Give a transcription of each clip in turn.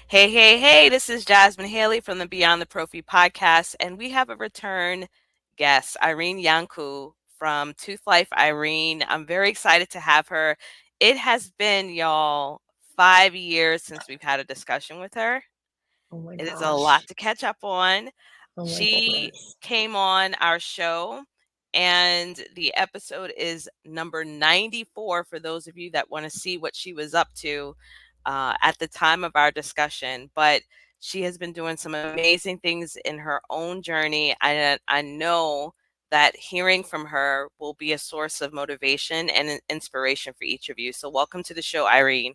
Hey, hey, hey, this is Jasmine Haley from the Beyond the Prophy podcast, and we have a return guest, Irene Iancu from Tooth Life Irene. I'm very excited to have her. It has been, y'all, 5 years since we've had a discussion with her. Oh my It is a lot gosh. to catch up on. Oh my She goodness. came on our show, and the episode is number 94 for those of you that want to see what she was up to at the time of our discussion. But she has been doing some amazing things in her own journey. I know that hearing from her will be a source of motivation and an inspiration for each of you. So, welcome to the show, Irene.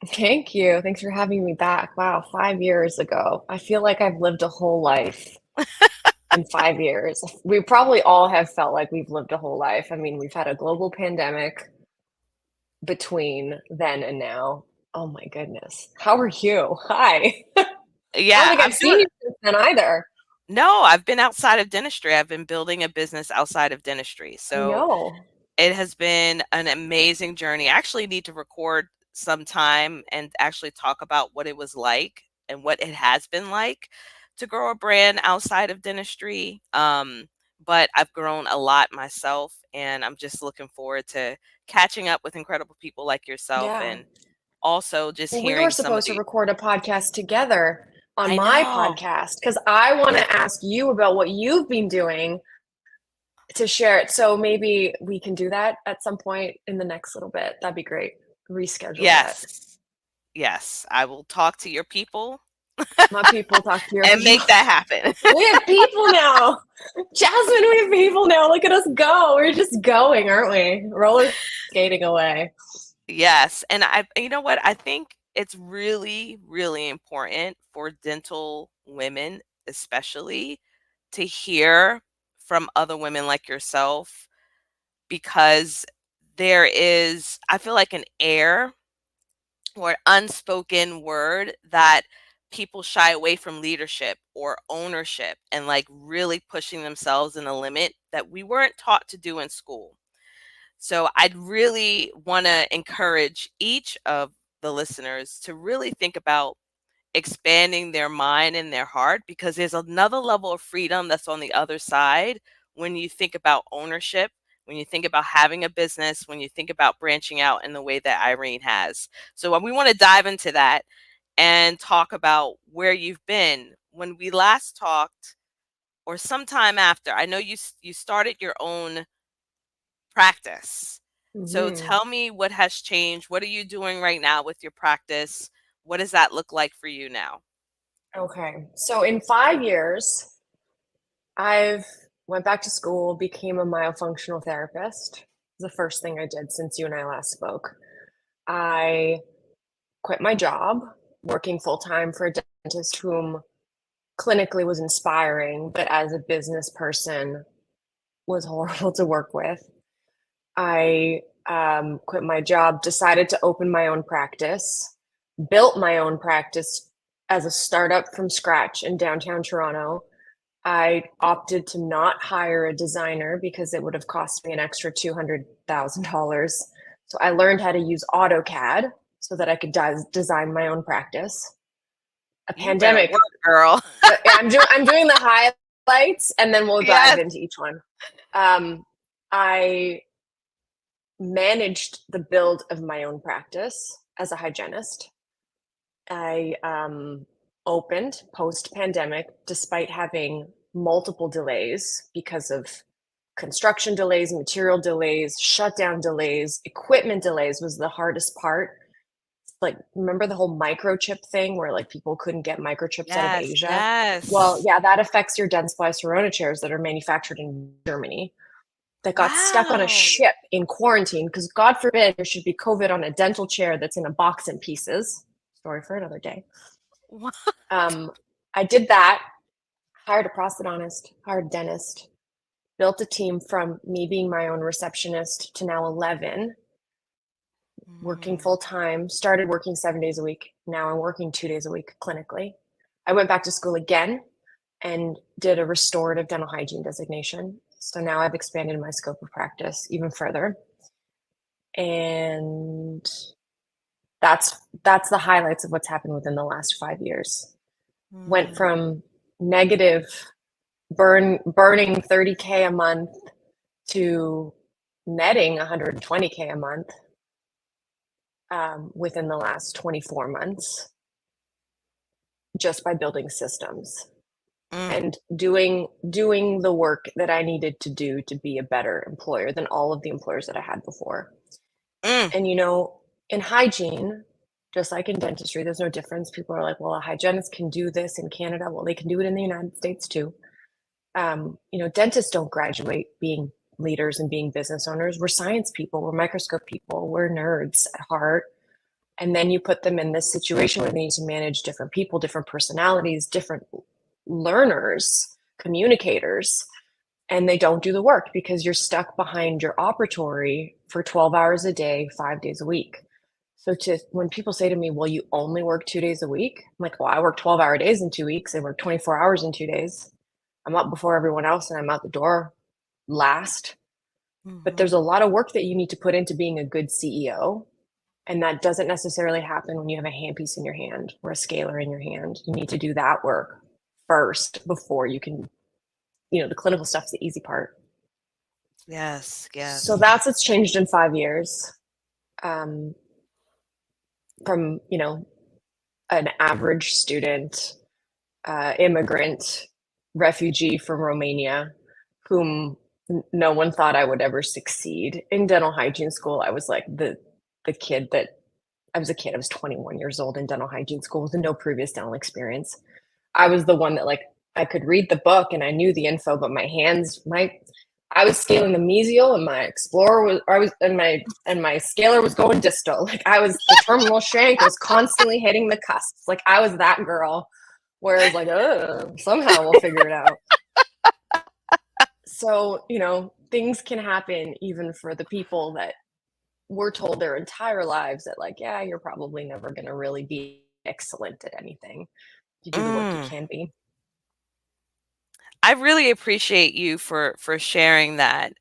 Thank you. Thanks for having me back. Wow, 5 years ago. I feel like I've lived a whole life in 5 years. We probably all have felt like we've lived a whole life. I mean, we've had a global pandemic between then and now. Oh my goodness. How are you? Hi. I don't Yeah, think I've I'm doing. seen you since then either. No, I've been outside of dentistry. I've been building a business outside of dentistry. I So know. it has been an amazing journey. I actually need to record some time and actually talk about what it was like and what it has been like to grow a brand outside of dentistry. But I've grown a lot myself, and I'm just looking forward to catching up with incredible people like yourself Yeah. and also just Well, we were hearing some of supposed to the. record a podcast together on I my know. podcast because I want to ask you about what you've been doing to share it. So maybe we can do that at some point in the next little bit. That'd be great. Reschedule that. Yes. Yes. I will talk to your people My people talk to your and people. make that happen. We have people now. Jasmine, we have people now. Look at us go. We're just going, aren't we? Roller skating away. Yes, and you know what? I think it's really, really important for dental women, especially, to hear from other women like yourself because there is, I feel like, an air or unspoken word that people shy away from leadership or ownership and like really pushing themselves in a limit that we weren't taught to do in school. So I'd really want to encourage each of the listeners to really think about expanding their mind and their heart because there's another level of freedom that's on the other side when you think about ownership, when you think about having a business, when you think about branching out in the way that Irene has. So we want to dive into that and talk about where you've been. When we last talked or sometime after, I know you started your own practice. So Hmm. tell me what has changed. What are you doing right now with your practice? What does that look like for you now? Okay. So in 5 years, I've went back to school, became a myofunctional therapist. The first thing I did since you and I last spoke. I quit my job, working full time for a dentist whom clinically was inspiring, but as a business person was horrible to work with. I quit my job, decided to open my own practice, built my own practice as a startup from scratch in downtown Toronto. I opted to not hire a designer because it would have cost me an extra $200,000. So I learned how to use AutoCAD so that I could design my own practice. A You better pandemic. work, girl. I'm doing the highlights, and then we'll dive Yes. into each one. I managed the build of my own practice as a hygienist. I opened post pandemic despite having multiple delays because of construction delays, material delays, shutdown delays, equipment delays was the hardest part. Like, remember the whole microchip thing where like people couldn't get microchips out of Yes. Asia? Well, Yes. yeah, that affects your Dentsply Sirona chairs that are manufactured in Germany that got stuck on a Wow. ship in quarantine because God forbid there should be COVID on a dental chair that's in a box in pieces. Story for another day. What? Um, I did that, hired a prosthodontist, hired a dentist, built a team from me being my own receptionist to now 11, working Mm. full time, started working 7 days a week. Now I'm working 2 days a week clinically. I went back to school again and did a restorative dental hygiene designation. So now I've expanded my scope of practice even further. And that's the highlights of what's happened within the last 5 years. Went Mm, from negative burning 30K a month to netting 120K a month within the last 24 months just by building systems mm, and doing the work that I needed to do to be a better employer than all of the employers that I had before. mm, And in hygiene, just like in dentistry, there's no difference. People are like, well, a hygienist can do this in Canada. Well, they can do it in the United States too. Dentists don't graduate being leaders and being business owners. We're science people, we're microscope people, we're nerds at heart. And then you put them in this situation where they need to manage different people, different personalities, different learners, communicators, and they don't do the work because you're stuck behind your operatory for 12 hours a day, 5 days a week. So when people say to me, well, you only work 2 days a week, I'm like, well, I work 12-hour days in 2 weeks. I work 24 hours in 2 days. I'm up before everyone else and I'm out the door last. But mhm. there's a lot of work that you need to put into being a good CEO. And that doesn't necessarily happen when you have a handpiece in your hand or a scaler in your hand. You need to do that work first before you can, the clinical stuff's the easy part. Yes, So yes. that's what's changed in 5 years. Um, from, an average student, immigrant, refugee from Romania, whom no one thought I would ever succeed in dental hygiene school. I was like the kid that I was a kid. I was 21 years old in dental hygiene school with no previous dental experience. I was the one that like I could read the book and I knew the info, but I was scaling the mesial and my explorer was I was and my scaler was going distal. Like the terminal shank was constantly hitting the cusps. Like I was that girl where it was like, oh, somehow we'll figure it out. So, things can happen even for the people that were told their entire lives that like, yeah, you're probably never gonna really be excellent at anything. You do the work you Mm. can be. I really appreciate you for sharing that,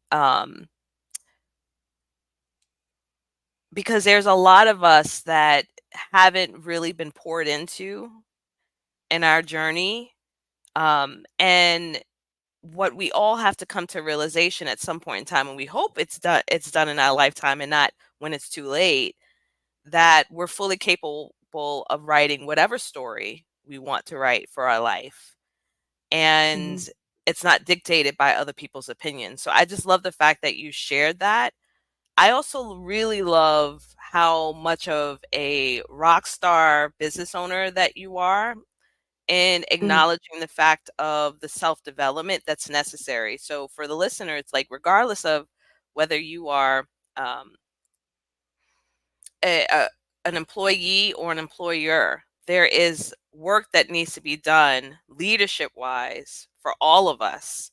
because there's a lot of us that haven't really been poured into in our journey, and what we all have to come to realization at some point in time, and we hope it's done in our lifetime and not when it's too late, that we're fully capable of writing whatever story we want to write for our life. And Mhm. it's not dictated by other people's opinions. So I just love the fact that you shared that. I also really love how much of a rock star business owner that you are and Mhm. acknowledging the fact of the self-development that's necessary. So for the listener, it's like regardless of whether you are um, an employee or an employer, there is work that needs to be done leadership wise for all of us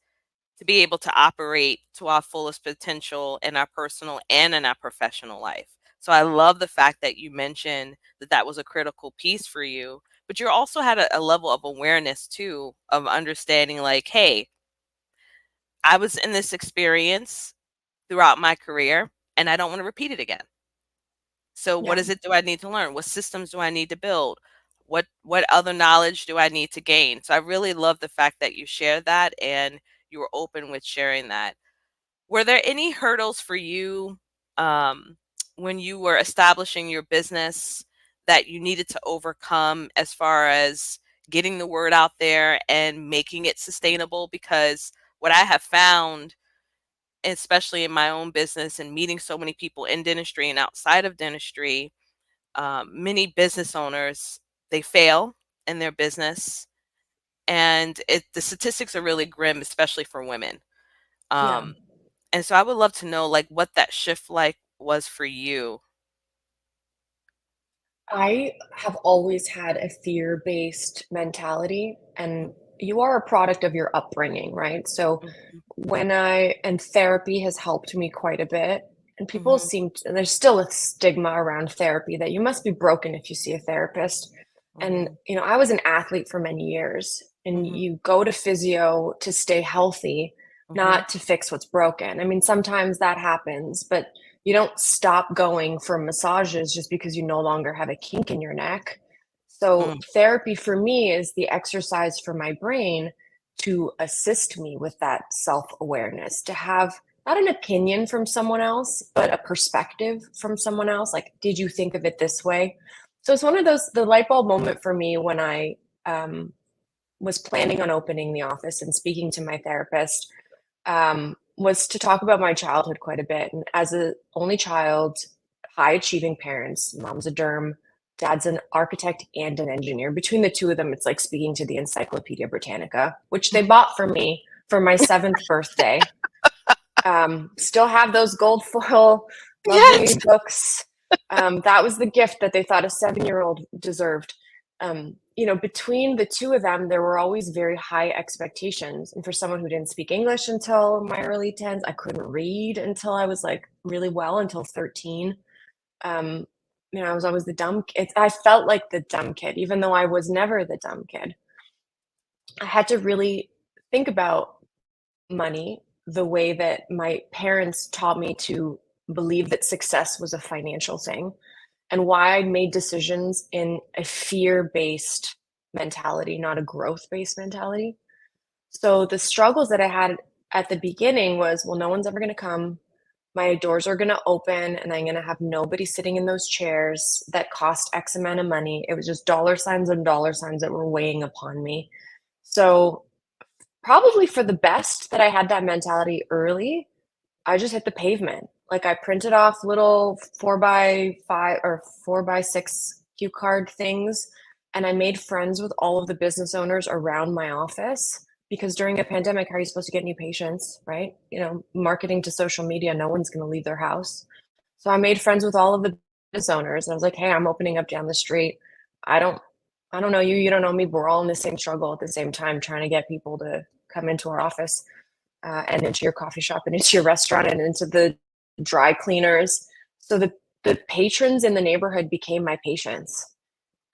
to be able to operate to our fullest potential in our personal and in our professional life. So I love the fact that you mentioned that that was a critical piece for you, but you also had a level of awareness too of understanding like, hey, I was in this experience throughout my career and I don't want to repeat it again. So what Yeah. is it do I need to learn? What systems do I need to build? What other knowledge do I need to gain? So I really love the fact that you shared that and you were open with sharing that. Were there any hurdles for you um, when you were establishing your business that you needed to overcome as far as getting the word out there and making it sustainable? Because what I have found, especially in my own business and meeting so many people in dentistry and outside of dentistry, many business owners, they fail in their business, and the statistics are really grim, especially for women. Yeah. Um, and so I would love to know like what that shift like was for you. I have always had a fear-based mentality, and you are a product of your upbringing, right? So Mhm, and therapy has helped me quite a bit. And mhm, and there's still a stigma around therapy that you must be broken if you see a therapist. And, mhm, I was an athlete for many years, and mhm, you go to physio to stay healthy, mhm, not to fix what's broken. I mean, sometimes that happens, but You don't stop going for massages just because you no longer have a kink in your neck. So Mm, therapy for me is the exercise for my brain to assist me with that self-awareness, to have not an opinion from someone else, but a perspective from someone else. Like, did you think of it this way? So it's one of those, the light bulb moment for me when I um, was planning on opening the office and speaking to my therapist, was to talk about my childhood quite a bit. And as a only child, high achieving parents, mom's a derm, dad's an architect and an engineer. Between the two of them, it's like speaking to the Encyclopedia Britannica, which they bought for me for my seventh birthday. Still have those gold foil, lovely yes. books. That was the gift that they thought a 7-year-old deserved. Between the two of them, there were always very high expectations. And for someone who didn't speak English until my early tens, I couldn't read until I was like really well until 13. Um, I was always the dumb kid. I felt like the dumb kid, even though I was never the dumb kid. I had to really think about money the way that my parents taught me to believe that success was a financial thing, and why I made decisions in a fear-based mentality, not a growth-based mentality. So the struggles that I had at the beginning was, well, no one's ever going to come. My doors are going to open and I'm going to have nobody sitting in those chairs that cost X amount of money. It was just dollar signs and dollar signs that were weighing upon me. So probably for the best that I had that mentality early, I just hit the pavement. Like, I printed off little 4x5 or 4x6 cue card things, and I made friends with all of the business owners around my office, because during a pandemic, how are you supposed to get new patients, right? Marketing to social media, no one's going to leave their house. So I made friends with all of the business owners. And I was like, hey, I'm opening up down the street. I don't I don't know you, you don't know me, but we're all in the same struggle at the same time, trying to get people to come into our office, and into your coffee shop and into your restaurant and into the dry cleaners. So the patrons in the neighborhood became my patients.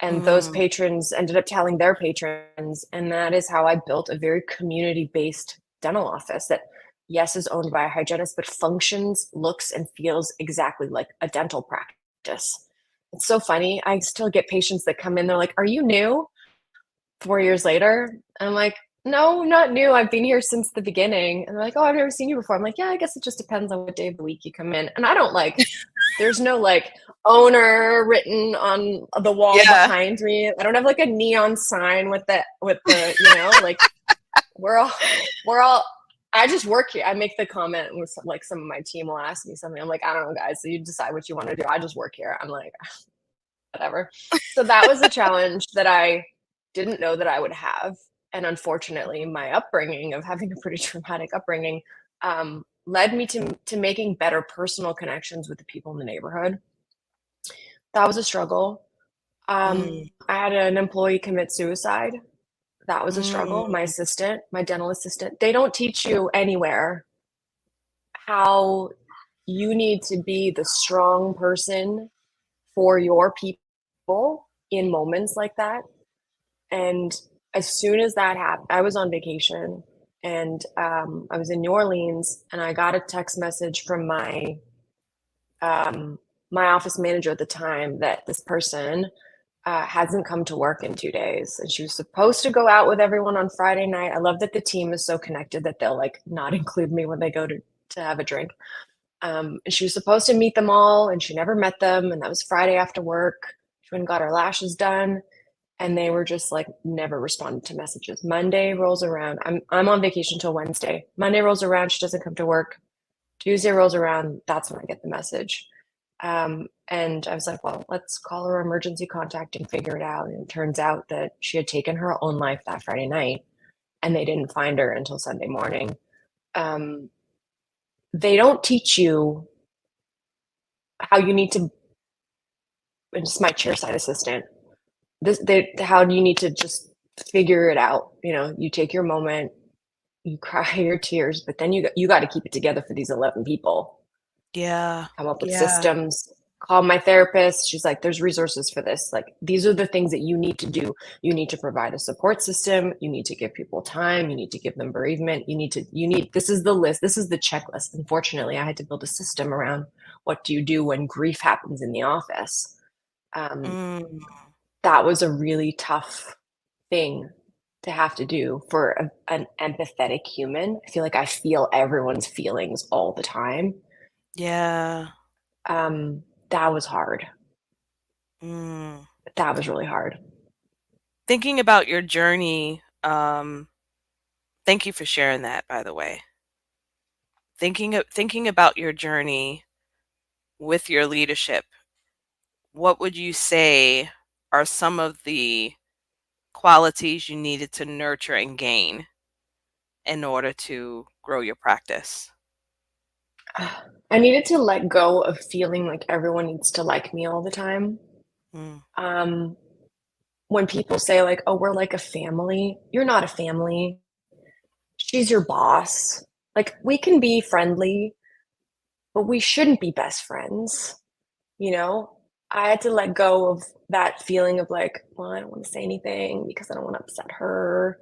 And those Mm, patrons ended up telling their patrons. And that is how I built a very community based dental office that, yes, is owned by a hygienist, but functions, looks, and feels exactly like a dental practice. It's so funny. I still get patients that come in, they're like, are you new? 4 years later. And I'm like, no, not new. I've been here since the beginning. And they're like, oh, I've never seen you before. I'm like, yeah, I guess it just depends on what day of the week you come in. And I don't like, there's no like owner written on the wall yeah. behind me. I don't have like a neon sign with the, like we're all, we're all, I just work here. I make the comment with like some of my team will ask me something. I'm like, I don't know, guys. So you decide what you want to do. I just work here. I'm like, whatever. So that was a challenge that I didn't know that I would have. And unfortunately, my upbringing of having a pretty traumatic upbringing, led me to making better personal connections with the people in the neighborhood. That was a struggle. Mm, I had an employee commit suicide. That was a struggle. My mm, assistant, my dental assistant, they don't teach you anywhere how you need to be the strong person for your people in moments like that. And as soon as that happened, I was on vacation, and I was in New Orleans, and I got a text message from um, my office manager at the time that this person hasn't come to work in 2 days, and she was supposed to go out with everyone on Friday night. I love that the team is so connected that they'll like not include me when they go to have a drink. And she was supposed to meet them all, and she never met them. And that was Friday after work. She went and got her lashes done, and they were just like never responded to messages. Monday rolls around. I'm on vacation till Wednesday. Monday rolls around. She doesn't come to work. Tuesday rolls around. That's when I get the message. And I was like, well, let's call her emergency contact and figure it out. And it turns out that she had taken her own life that Friday night, and they didn't find her until Sunday morning. Um, they don't teach you how you need to. It's my chairside assistant. How do you need to just figure it out? You take your moment, you cry your tears, but then you got to keep it together for these 11 people. yeah. Come up with Yeah. systems. Call my therapist. She's like, there's resources for this. Like, these are the things that you need to do. You need to provide a support system. You need to give people time. You need to give them bereavement. This is the list. This is the checklist. Unfortunately, I had to build a system around what do you do when grief happens in the office? Um, Mm, that was a really tough thing to have to do for an empathetic human. I feel like I feel everyone's feelings all the time. yeah. That was hard. Mm. That was really hard. Thinking about your journey, thank you for sharing that, by the way. Thinking about your journey with your leadership, what would you say are some of the qualities you needed to nurture and gain in order to grow your practice? I needed to let go of feeling like everyone needs to like me all the time. Mm, Um, when people say like, "Oh, we're like a family," you're not a family. She's your boss. Like we can be friendly, but we shouldn't be best friends, you know? I had to let go of that feeling of like, well, I don't want to say anything because I don't want to upset her.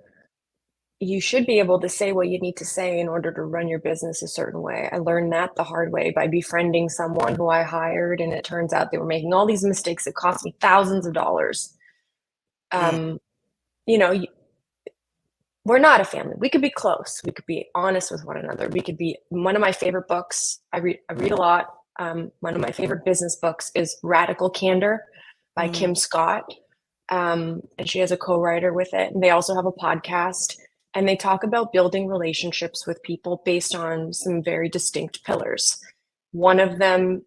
You should be able to say what you need to say in order to run your business a certain way. I learned that the hard way by befriending someone who I hired, and it turns out they were making all these mistakes that cost me thousands of dollars. mm, Um, you know, we're not a family. We could be close. We could be honest with one another. We could be one of my favorite books. I read a lot. One of my favorite business books is Radical Candor by mm, Kim Scott. And she has a co-writer with it. And they also have a podcast. And they talk about building relationships with people based on some very distinct pillars. One of them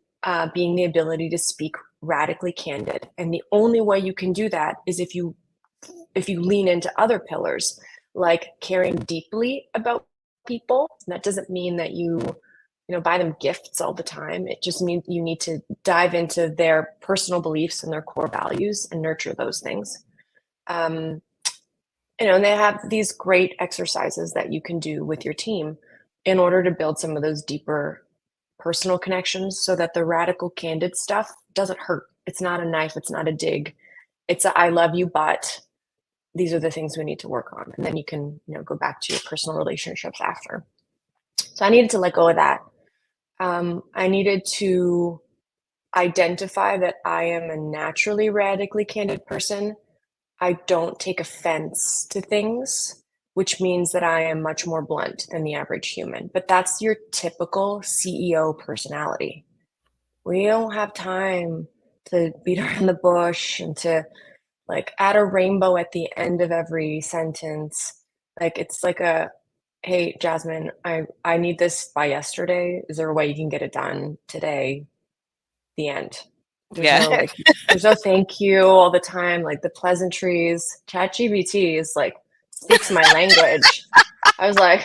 being the ability to speak radically candid. And the only way you can do that is if you lean into other pillars like caring deeply about people. That doesn't mean that you buy them gifts all the time. It just means you need to dive into their personal beliefs and their core values and nurture those things. um, and they have these great exercises that you can do with your team in order to build some of those deeper personal connections so that the radical candid stuff doesn't hurt. It's not a knife, it's not a dig, it's a I love you, but these are the things we need to work on, and then you can go back to your personal relationships after. So I needed to let go of that. I needed to identify that I am a naturally radically candid person. I don't take offense to things, which means that I am much more blunt than the average human, but that's your typical CEO personality. We don't have time to beat around the bush and to like add a rainbow at the end of every sentence. Like it's like a, hey Jasmine, I need this by yesterday. Is there a way you can get it done today? The end. There's yeah. no like there's no thank you all the time. Like the pleasantries. ChatGPT is like speaks my language. I was like,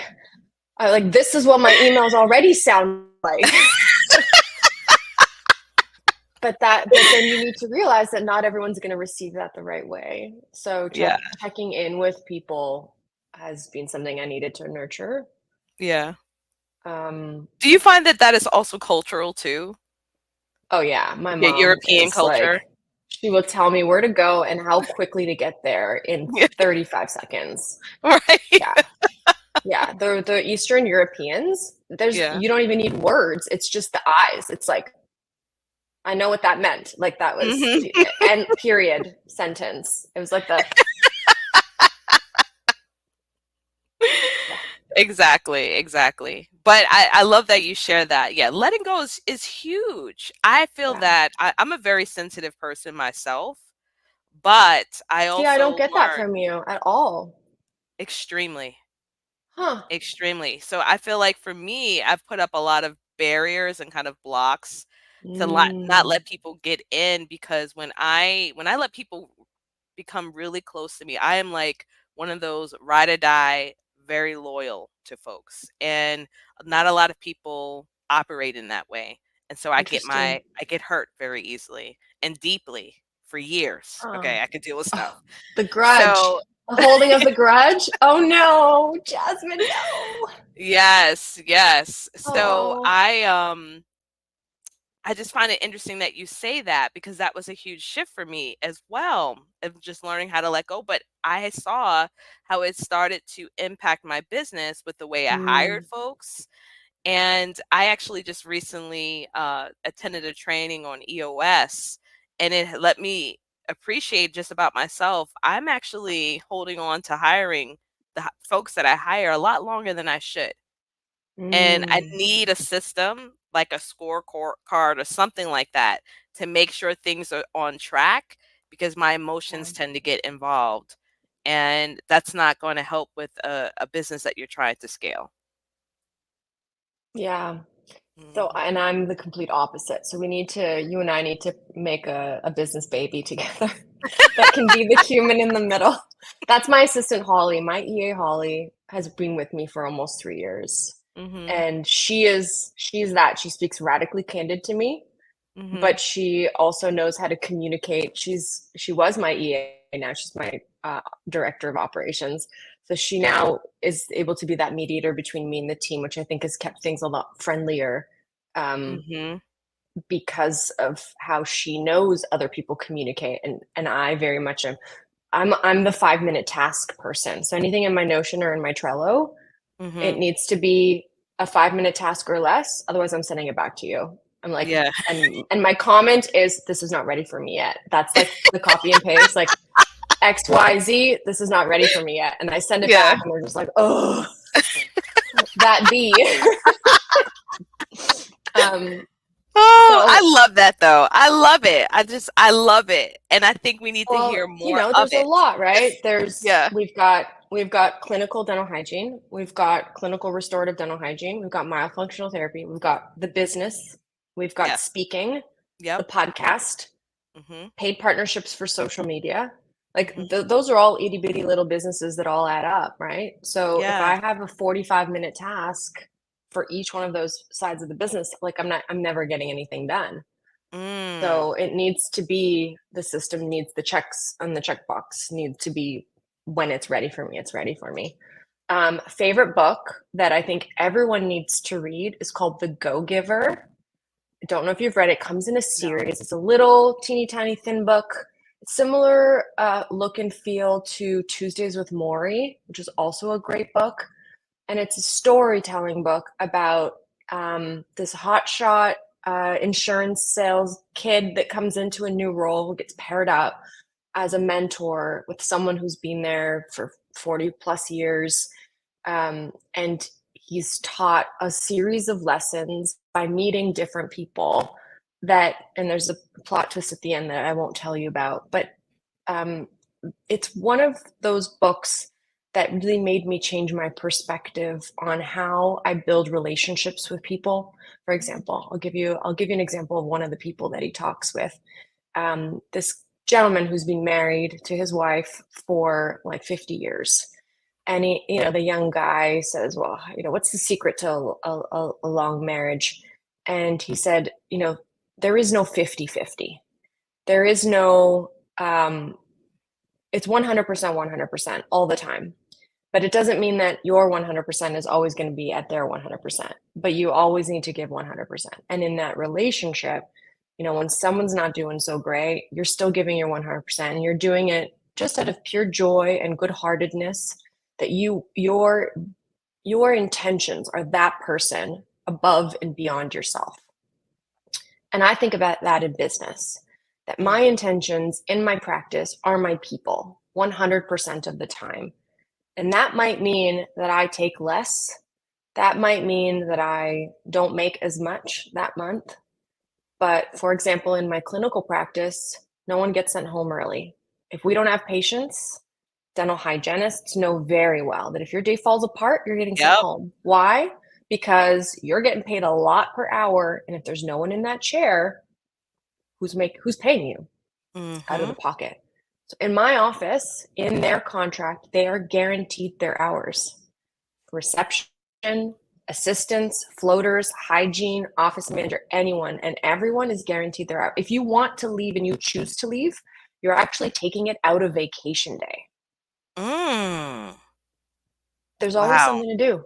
this is what my emails already sound like. But then you need to realize that not everyone's going to receive that the right way. So Yeah. checking in with people has been something I needed to nurture. Yeah. um Do you find that that is also cultural too? oh yeah, my Yeah, mom European is culture? like, she will tell me where to go and how quickly to get there in Yeah, 35 seconds. right? Yeah. Yeah, the Eastern Europeans, there's Yeah. you don't even need words. It's just the eyes. It's like, I know what that meant. Like that was Mhm. the end, period, sentence. It was like the, yeah, Exactly, exactly. But I love that you share that. Yeah, letting go is huge. I feel yeah. that I'm a very sensitive person myself, but I See, I don't also get that learned from you at all. extremely, Huh. extremely. So I feel like for me, I've put up a lot of barriers and kind of blocks to not Mm, let people get in because when I let people become really close to me, I am like one of those ride or die, very loyal to folks. And not a lot of people operate in that way. And so interesting. I get hurt very easily and deeply for years. Huh. Okay, I could deal with stuff. Oh, the grudge. So The holding of the grudge? Oh no, Jasmine, no. yes, yes. So Oh. I just find it interesting that you say that because that was a huge shift for me as well of just learning how to let go. But I saw how it started to impact my business with the way I hired Mm, folks And I actually just recently attended a training on EOS, and it let me appreciate just about myself. I'm actually holding on to hiring folks that I hire a lot longer than I should. And I Mm, need a system like a card or something like that to make sure things are on track because my yeah. emotions tend to get involved. And that's not going to help with a business that you're trying to scale. Yeah. So, Mhm. and I'm the complete opposite. So you and I need to make a business baby together that can be the human in the middle. That's my assistant, Holly. My EA, Holly, has been with me for almost 3 years. Mhm. And she's that. She speaks radically candid to me, Mhm. but she also knows how to communicate. She was my EA, now she's my director of operations. So she now is able to be that mediator between me and the team, which I think has kept things a lot friendlier, um, Mhm. because of how she knows other people communicate. And I very much am. I'm the 5 minute task person. So anything in my Notion or in my Trello, it Mhm. needs to be a 5 minute task or less. Otherwise, I'm sending it back to you. I'm like, Yeah. and my comment is, this is not ready for me yet. That's like the copy and paste, like XYZ, this is not ready for me yet. And I send it Yeah. back and they're just like, oh, that B. um, Oh, I so, love that though. I love it. I love it. And I think we need to well, hear more of there's a it. lot, right? Yeah. We've got clinical dental hygiene, we've got clinical restorative dental hygiene, we've got myofunctional therapy, we've got the business, we've got Yeah. speaking, the Yep. podcast, Mhm. paid partnerships for social media. Like Mhm. those are all itty bitty little businesses that all add up, right? So if Yeah. I have a 45-minute task for each one of those sides of the business, like I'm never getting anything done. Mm. So it needs to be, the system needs the checks on the checkbox need to be, when it's ready for me, it's ready for me. Favorite book that I think everyone needs to read is called The Go Giver. I don't know if you've read it. It comes in a No. series. It's a little teeny tiny thin book. It's similar look and feel to Tuesdays with Maury, which is also a great book. And it's a storytelling book about this hotshot insurance sales kid that comes into a new role, gets paired up as a mentor with someone who's been there for 40 plus years. And he's taught a series of lessons by meeting different people and there's a plot twist at the end that I won't tell you about, but um, it's one of those books that really made me change my perspective on how I build relationships with people. For example, I'll give you an example of one of the people that he talks with. This gentleman who's been married to his wife for like 50 years. And the young guy says, well, what's the secret to a long marriage? And he said, there is no 50-50. There is no, it's 100%, 100% all the time. But it doesn't mean that your 100% is always going to be at their 100%, but you always need to give 100%. And in that relationship, when someone's not doing so great, you're still giving your 100% and you're doing it just out of pure joy and good-heartedness, that your intentions are that person above and beyond yourself. And I think about that in business, that my Mhm. intentions in my practice are my people 100% of the time. And that might mean that I take less. That might mean that I don't make as much that month. But for example, in my clinical practice, no one gets sent home early. If we don't have patients, dental hygienists know very well that if your day falls apart, you're getting sent Yep. home. Why? Because you're getting paid a lot per hour. And if there's no one in that chair, who's paying you out of the Mhm. pocket? So in my office, in their contract, they are guaranteed their hours. Reception, assistants, floaters, hygiene, office manager, anyone, and everyone is guaranteed their hours. If you want to leave and you choose to leave, you're actually taking it out of vacation day. Mm. There's always Wow. something to do.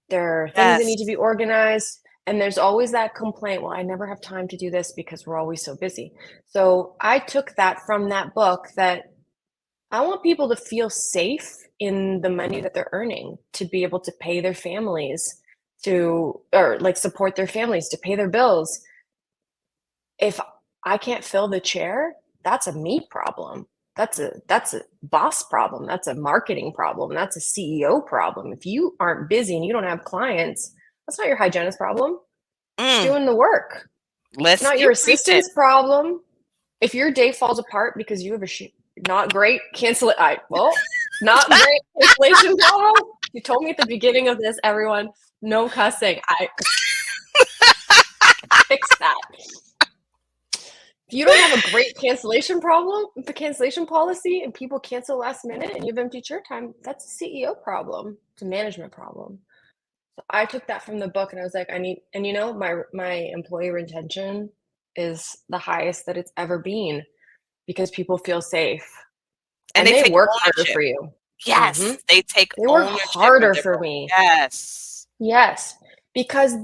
There are things that need to Yes. be organized, and there's always that complaint, well, I never have time to do this because we're always so busy. So I took that from that book, that I want people to feel safe in the money that they're earning, to be able to pay their families, to, or like support their families, to pay their bills. If I can't fill the chair, that's a me problem. That's a boss problem. That's a marketing problem. That's a CEO problem. If you aren't busy and you don't have clients, that's not your hygienist problem. She's Mm, doing the work. It's let's not you your preaching. assistant's problem. If your day falls apart because you have a not great cancel it. Not great cancellation problem. You told me at the beginning of this, everyone, no cussing. I fix that. If you don't have a great cancellation problem, the cancellation policy, and people cancel last minute and you have empty chair time, that's a CEO problem. It's a management problem. So I took that from the book and I was like, I need, and my employee retention is the highest that it's ever been because people feel safe And and they they take work harder ownership. for you. Hmm. Yes, they take They work ownership of harder their for role. me. Yes. Yes, because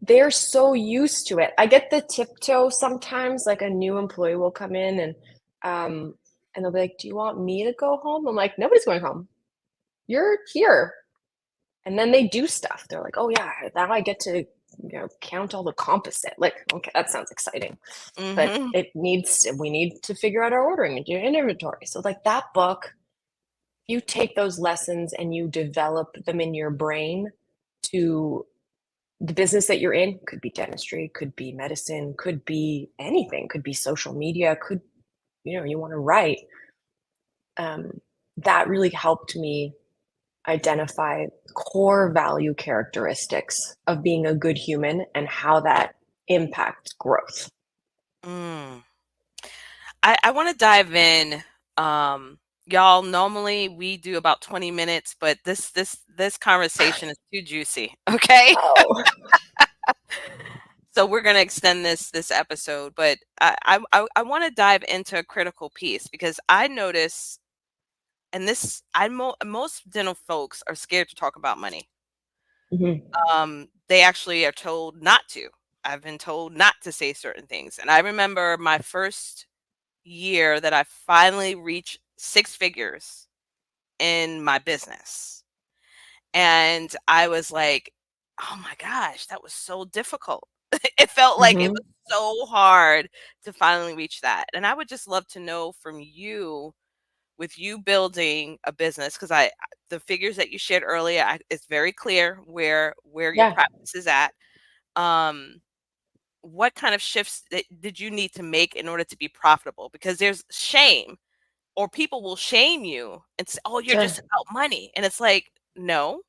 they're so used to it. I get the tiptoe sometimes, like a new employee will come in um and they'll be like, "Do you want me to go home?" I'm like, "Nobody's going home. You're here." And then they do stuff. They're like, "Oh yeah, now I get to, count all the composite." Like, okay, that sounds exciting. But Mhm. we need to figure out our ordering and do an inventory. So like that book, you take those lessons and you develop them in your brain to the business that you're in. Could be dentistry, could be medicine, could be anything, could be social media, could, you want to write. Um, that really helped me identify core value characteristics of being a good human and how that impacts growth. Mm. I wanna dive in, y'all, normally we do about 20 minutes, but this conversation is too juicy, okay? Oh. So we're gonna extend this episode, but I wanna dive into a critical piece because I notice, and this I most dental folks are scared to talk about money. Mhm. They actually are told not to. I've been told not to say certain things, and I remember my first year that I finally reached 6 figures in my business, and I was like, "Oh my gosh, that was so difficult." It felt like it was Mhm. so hard to finally reach that, and I would just love to know from you, with you building a business, 'cause the figures that you shared earlier, it's very clear where your Yeah. practice is at. Um, what kind of shifts did you need to make in order to be profitable? Because there's shame, or people will shame you and say, "Oh, you're Sure. just about money." And it's like, "No,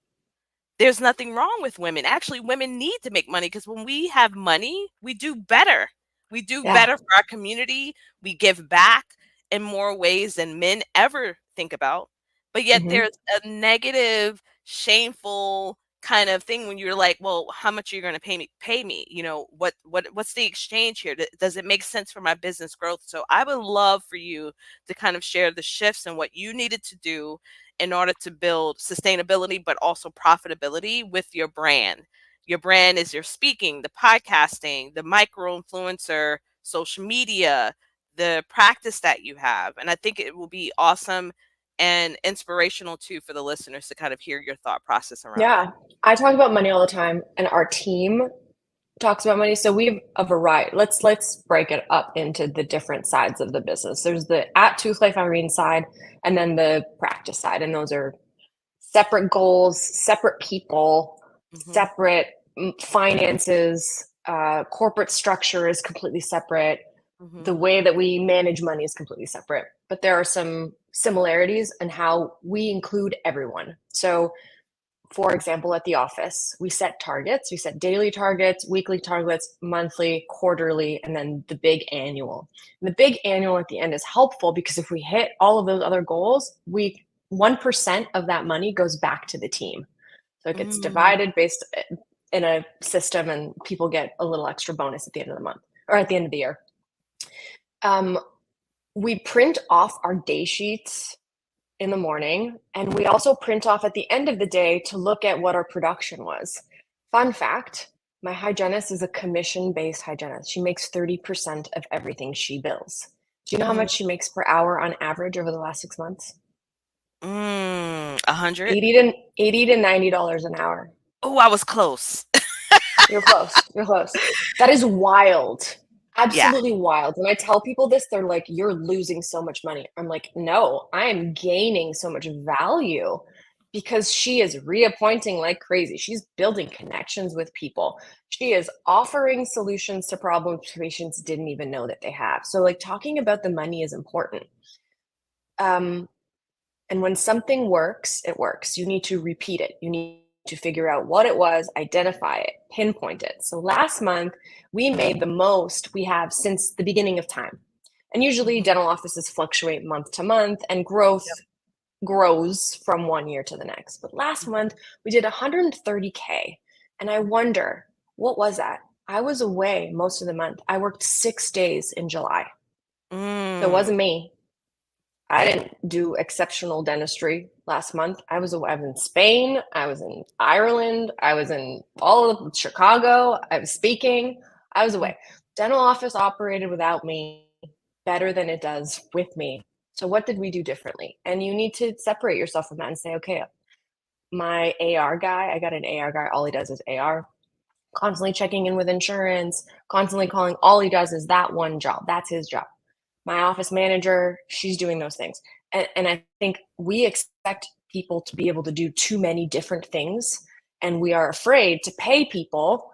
there's nothing wrong with women. Actually, women need to make money because when we have money, we do better. We do Yeah. better for our community. We give back in more ways than men ever think about. But yet Mhm. there's a negative, shameful kind of thing when you're like, "Well, how much are you going to pay me? What's the exchange here? Does it make sense for my business growth?" So I would love for you to kind of share the shifts and what you needed to do in order to build sustainability, but also profitability with your brand. Your brand is your speaking, the podcasting, the micro influencer, social media, the practice that you have. And I think it will be awesome and inspirational too for the listeners to kind of hear your thought process around that. Yeah. I talk about money all the time, and our team talks about money. So we have a variety. Let's break it up into the different sides of the business. There's the at Tooth Life Irene side, and then the practice side, and those are separate goals, separate people, Mhm. separate finances. Corporate structure is completely separate. The Mhm. way that we manage money is completely separate. But there are some similarities in how we include everyone. So for example, at the office, we set targets. We set daily targets, weekly targets, monthly, quarterly, and then the big annual. And the big annual at the end is helpful because if we hit all of those other goals, we 1% of that money goes back to the team. So it gets Mm. divided based in a system, and people get a little extra bonus at the end of the month or at the end of the year. Um, we print off our day sheets in the morning, and we also print off at the end of the day to look at what our production was. Fun fact, my hygienist is a commission-based hygienist. She makes 30% of everything she bills. Do you know how Mm. much she makes per hour on average over the last 6 months? Mm. 100. 80 to $90 an hour. Oh, I was close. You're close. You're close. That is wild. Yeah. Absolutely wild. When I tell people this, they're like, "You're losing so much money." I'm like, "No, I am gaining so much value because she is reappointing like crazy. She's building connections with people. She is offering solutions to problems patients didn't even know that they have." So, like, talking about the money is important. Um, and when something works, it works. You need to repeat it. You need to figure out what it was, identify it, pinpoint it. So last month, we made the most we have since the beginning of time. And usually, Mhm. dental offices fluctuate month to month, and growth Yep. grows from one year to the next. But last Mhm. month, we did 130K. And I wonder, what was that? I was away most of the month. I worked 6 days in July. So it Mm. wasn't me. I didn't do exceptional dentistry last month. I was in Spain, I was in Ireland, I was in all of Chicago, I was speaking, I was Mm. away. Dental office operated without me better than it does with me. So what did we do differently? And you need to separate yourself from that and say, okay, my AR guy, I got an AR guy, all he does is AR, constantly checking in with insurance, constantly calling, all he does is that one job. That's his job. My office manager, she's doing those things. And I think we expect people to be able to do too many different things. And we are afraid to pay people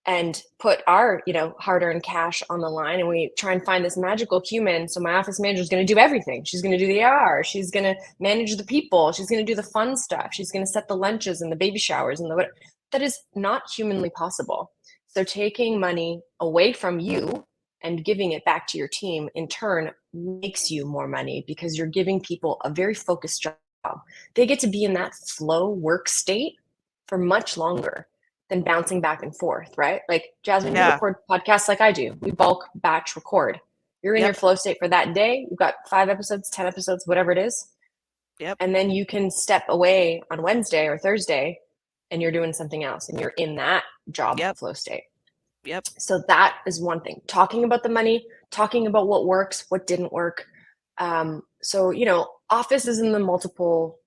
and put our, hard-earned cash on the line. And we try and find this magical human. So my office manager is going to do everything. She's going to do the AR. She's going to manage the people. She's going to do the fun stuff. She's going to set the lunches and the baby showers and the what. That is not humanly possible. So taking money away from you and giving it back to your team in turn makes you more money because you're giving people a very focused job. They get to be in that flow work state for much longer than bouncing back and forth, right? Like, Jasmine, you Yeah. record podcasts like I do. We bulk batch record. You're in your Yep. flow state for that day. You've got 5 episodes, 10 episodes, whatever it is. Yep. And then you can step away on Wednesday or Thursday and you're doing something else and you're in that job Yep. flow state. Yep. So that is one thing. Talking about the money, talking about what works, what didn't work. Office is in the multiple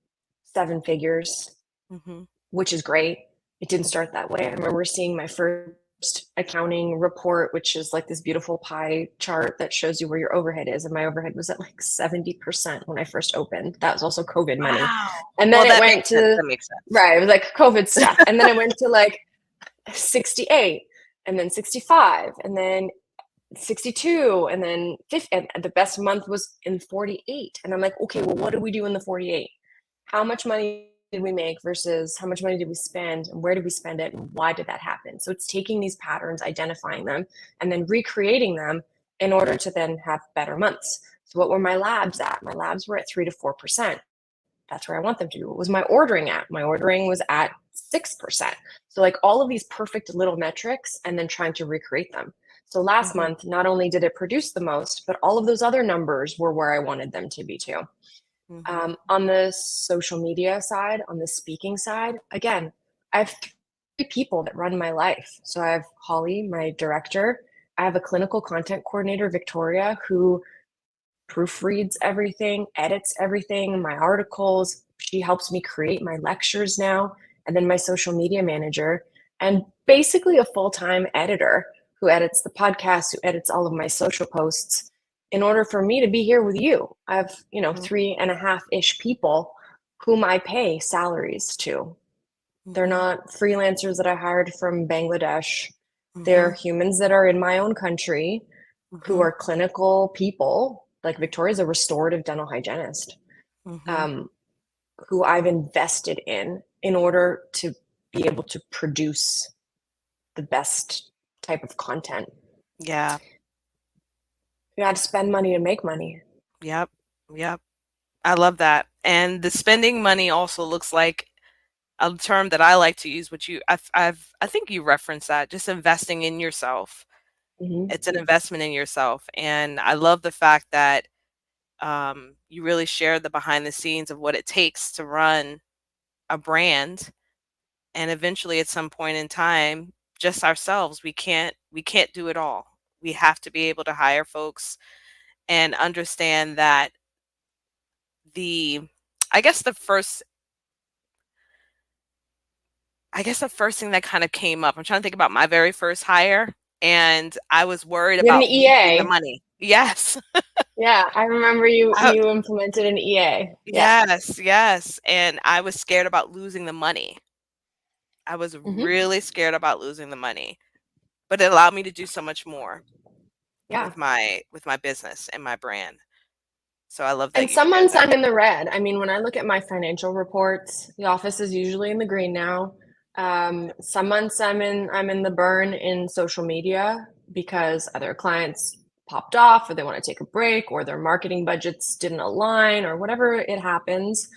seven figures, Mhm. which is great. It didn't start that way. I remember seeing my first accounting report, which is like this beautiful pie chart that shows you where your overhead is. And my overhead was at like 70% when I first opened. That was also COVID money. Wow. And then Well, it that went makes sense, to, that makes sense. right, it was like COVID stuff. And then it went to like 68 and then 65 and then 62 and then 50, and the best month was in 48. And I'm like, okay, well, what did we do in the 48? How much money did we make versus how much money did we spend and where did we spend it and why did that happen? So it's taking these patterns, identifying them, and then recreating them in order to then have better months. So what were my labs at? My labs were at 3 to 4%. That's where I want them to be. What was my ordering at? My ordering was at 6%. So, like, all of these perfect little metrics and then trying to recreate them. So last Mhm. month, not only did it produce the most, but all of those other numbers were where I wanted them to be too. Mhm. On the social media side, on the speaking side, again, I have three people that run my life. So I have Holly, my director. I have a clinical content coordinator, Victoria, who proofreads everything, edits everything, my articles. She helps me create my lectures now. And then my social media manager, and basically a full time editor who edits the podcast, who edits all of my social posts in order for me to be here with you. I have, Mhm. 3.5 ish people whom I pay salaries to. They're Mhm. not freelancers that I hired from Bangladesh. They're Mhm. humans that are in my own country who Mhm. are clinical people. Like Victoria's a restorative dental hygienist, Mhm. um, who I've invested in order to be able to produce the best type of content. Yeah. You got to spend money to make money. Yep. Yep. I love that. And the spending money also looks like a term that I like to use, which I think you referenced that, just investing in yourself. Hmm. It's an investment in yourself. And I love the fact that you really share the behind the scenes of what it takes to run a brand. And eventually at some point in time, just ourselves, we can't do it all. We have to be able to hire folks and understand that the I guess the first I guess the first thing that kind of came up, I'm trying to think about my very first hire, and I was worried You had an about losing the EA. money. Yes. Yeah, I remember you I you implemented an EA. Yeah. yes, yes, and I was scared about losing the money. I was Hmm. really scared about losing the money, but it allowed me to do so much more Yeah. with my business and my brand. So I love that And you some shared months that. I'm in the red. I mean, when I look at my financial reports, the office is usually in the green now. Some months I'm in the burn in social media because other clients popped off or they want to take a break or their marketing budgets didn't align or whatever it happens.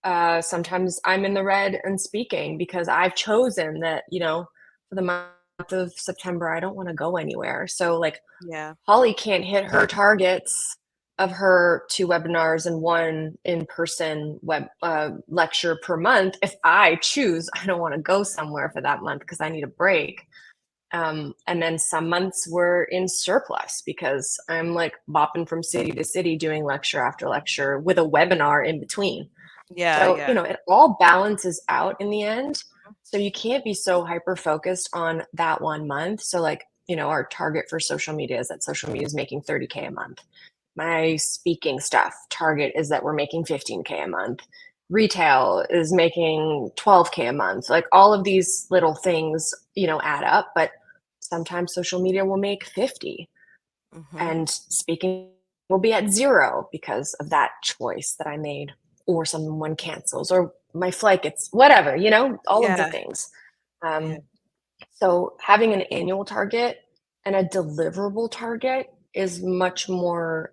Sometimes I'm in the red and speaking because I've chosen that, for the month of September, I don't want to go anywhere. So like Yeah. Holly can't hit her targets of her 2 webinars and 1 in-person web lecture per month if I choose I don't want to go somewhere for that month because I need a break. And then some months we're in surplus because I'm like bopping from city to city doing lecture after lecture with a webinar in between. Yeah, So, yeah. it all balances out in the end. So you can't be so hyper focused on that 1 month. So, like, our target for social media is that social media is making 30K a month. My speaking stuff target is that we're making 15K a month. Retail is making 12K a month. Like all of these little things, add up, but sometimes social media will make 50 Mhm. and speaking will be at 0 because of that choice that I made, or someone cancels, or my flight gets whatever, all of the Yeah, things. yeah. Um, so having an annual target and a deliverable target is much more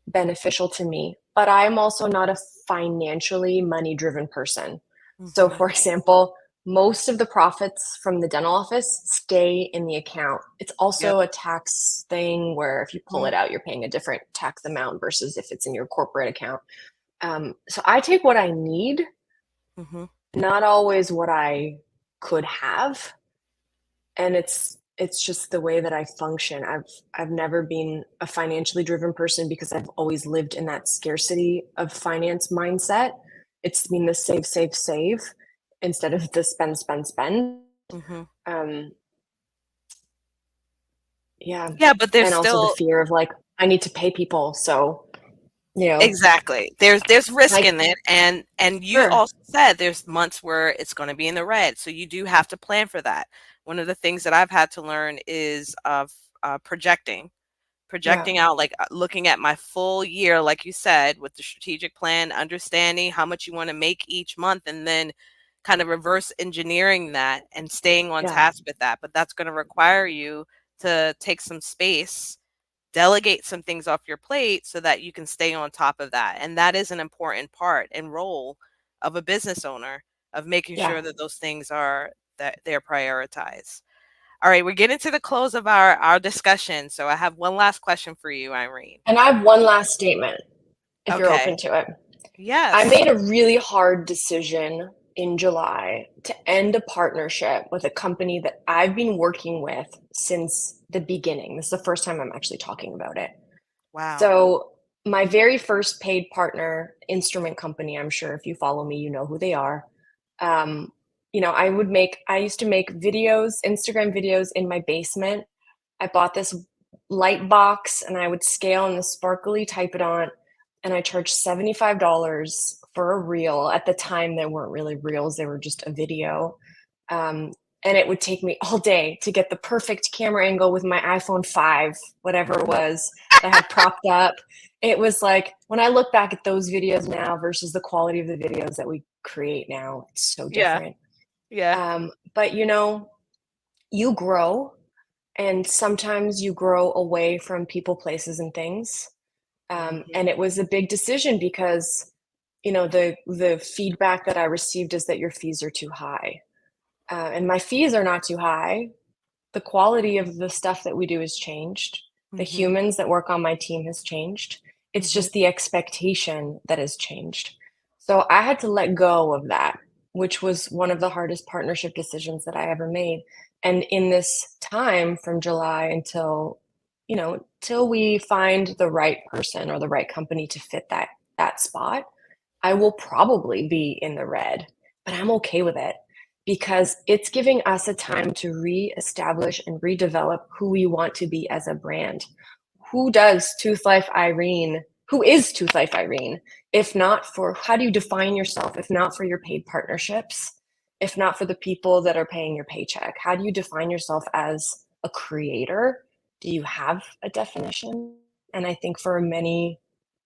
beneficial to me. But I'm also not a financially money driven person. So, Mhm. for example, most of the profits from the dental office stay in the account. It's Yep. also a tax thing where if you pull Mhm. it out, you're paying a different tax amount versus if it's in your corporate account. So I take what I need, Mhm. not always what I could have, and it's just the way that I function. I've never been a financially driven person because I've always lived in that scarcity of finance mindset. It's been the save, save, save instead of the spend, spend, spend. Mhm. Um, yeah, Yeah, but there's and also the still fear of like I need to pay people, so you know, exactly. There's risk like in it, and you sure, also said there's months where it's gonna be in the red, so you do have to plan for that. One of the things that I've had to learn is of, projecting. yeah, Projecting out, like, looking at my full year, like you said, with the strategic plan, understanding how much you wanna make each month, and then kind of reverse engineering that and staying on yeah, task with that, but that's gonna require you to take some space, delegate some things off your plate so that you can stay on top of that, and that is an important part and role of a business owner, of making yeah. sure that those things are that they're prioritized. All right, we're getting to the close of our discussion, so I have one last question for you, Irene. And I have one last statement, if you're Okay. open to it. I Yes. made a really hard decision in July to end a partnership with a company that I've been working with since the beginning. This is the first time I'm actually talking about it. Wow. So, my very first paid partner, instrument company, I'm sure if you follow me, you know who they are. Um, I used to make videos, Instagram videos in my basement. I bought this light box and I would scale in the sparkly type it on, and I charged $75 for a reel. At the time, they weren't really reels, they were just a video. Um, and it would take me all day to get the perfect camera angle with my iPhone 5, whatever it was, that I had propped up. It was like when I look back at those videos now versus the quality of the videos that we create now, it's so Yeah. different. Yeah. But you grow, and sometimes you grow away from people, places, and things. Mhm. And it was a big decision because the feedback that I received is that your fees are too high, and my fees are not too high. The quality of the stuff that we do has changed. The Mhm. humans that work on my team has changed. It's Mhm. just the expectation that has changed. So I had to let go of that, which was one of the hardest partnership decisions that I ever made. And in this time from July until, till we find the right person or the right company to fit that spot, I will probably be in the red, but I'm okay with it because it's giving us a time to reestablish and redevelop who we want to be as a brand. Who does Tooth Life Irene? Who is Tooth Life Irene? If not for, how do you define yourself? If not for your paid partnerships, if not for the people that are paying your paycheck, how do you define yourself as a creator? Do you have a definition? And I think for many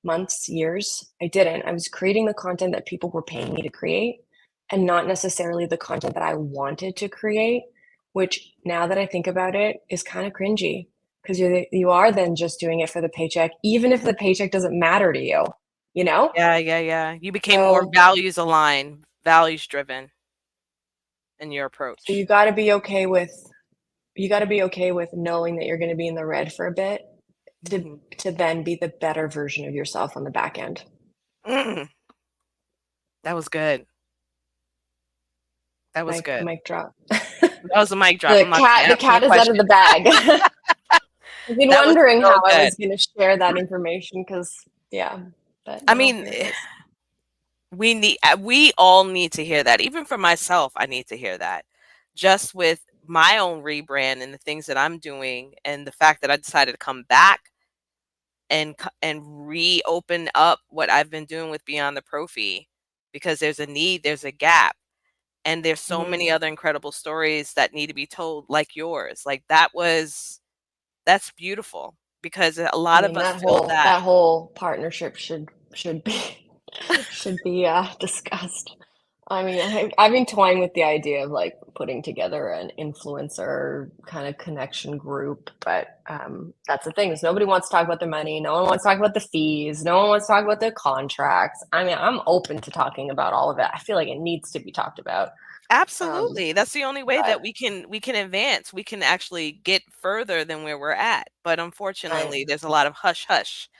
months, years, I didn't. I was creating the content that people were paying me to create and not necessarily the content that I wanted to create, which now that I think about it is kind of cringy because you are then just doing it for the paycheck, even if the paycheck doesn't matter to you, you know? Yeah, yeah, yeah. You became more So values aligned, values driven in your so approach. you got to be okay with knowing that you're going to be in the red for a bit to Mhm. to then be the better version of yourself on the back end. Mm, that was good. That was good. Mic drop. That was a mic drop. I'm not gonna The answer the cat is out of question. the bag. I've been That was wondering so how I good. was going to share that information because, yeah, but I now mean, here it is. we all need to hear that. Even for myself, I need to hear that. Just with my own rebrand and the things that I'm doing and the fact that I decided to come back and reopen up what I've been doing with Beyond the Prophy because there's a need, there's a gap. And there's so Mm-hmm. many other incredible stories that need to be told like yours. Like that's beautiful because a I lot of mean us feel that. that whole partnership should be should be discussed. I mean, I've been toying with the idea of like putting together an influencer kind of connection group, but that's the thing is nobody wants to talk about the money. No one wants to talk about the fees. No one wants to talk about the contracts. I mean, I'm open to talking about all of it. I feel like it needs to be talked about. Absolutely. That's the only way that But we can advance. We can actually get further than where we're at. But right, unfortunately, there's a lot of hush hush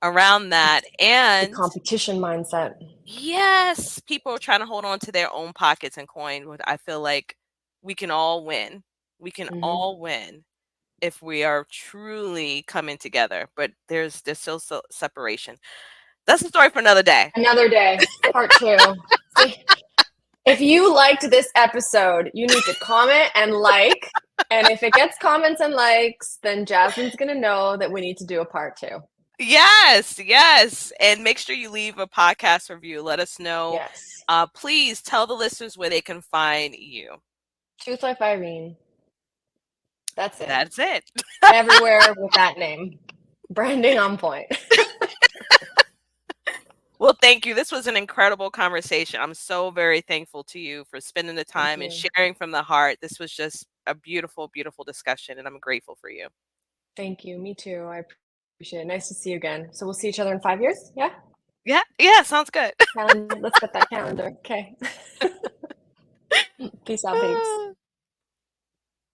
around that. it's the And competition mindset. yes, people are trying to hold on to their own pockets and coin. But I feel like we can all win. We can Hmm. all win if we are truly coming together. But there's still separation. That's a story for another day. Another day, part two. See, if you liked this episode, you need to comment and like. And if it gets comments and likes, then Jasmine's going to know that we need to do a part two. Yes, yes. And make sure you leave a podcast review. Let us know. Yes. Please tell the listeners where they can find you. Tooth Life Irene. That's it. That's it. Everywhere with that name. Branding on point. Well, thank you. This was an incredible conversation. I'm so very thankful to you for spending the Thank time and you. sharing from the heart. This was just a beautiful, beautiful discussion, and I'm grateful for you. Thank you. Me too. I appreciate it. Nice to see you again. So we'll see each other in 5 years? Yeah? Yeah, yeah, sounds good. Let's get that calendar. Okay. Peace out, babes.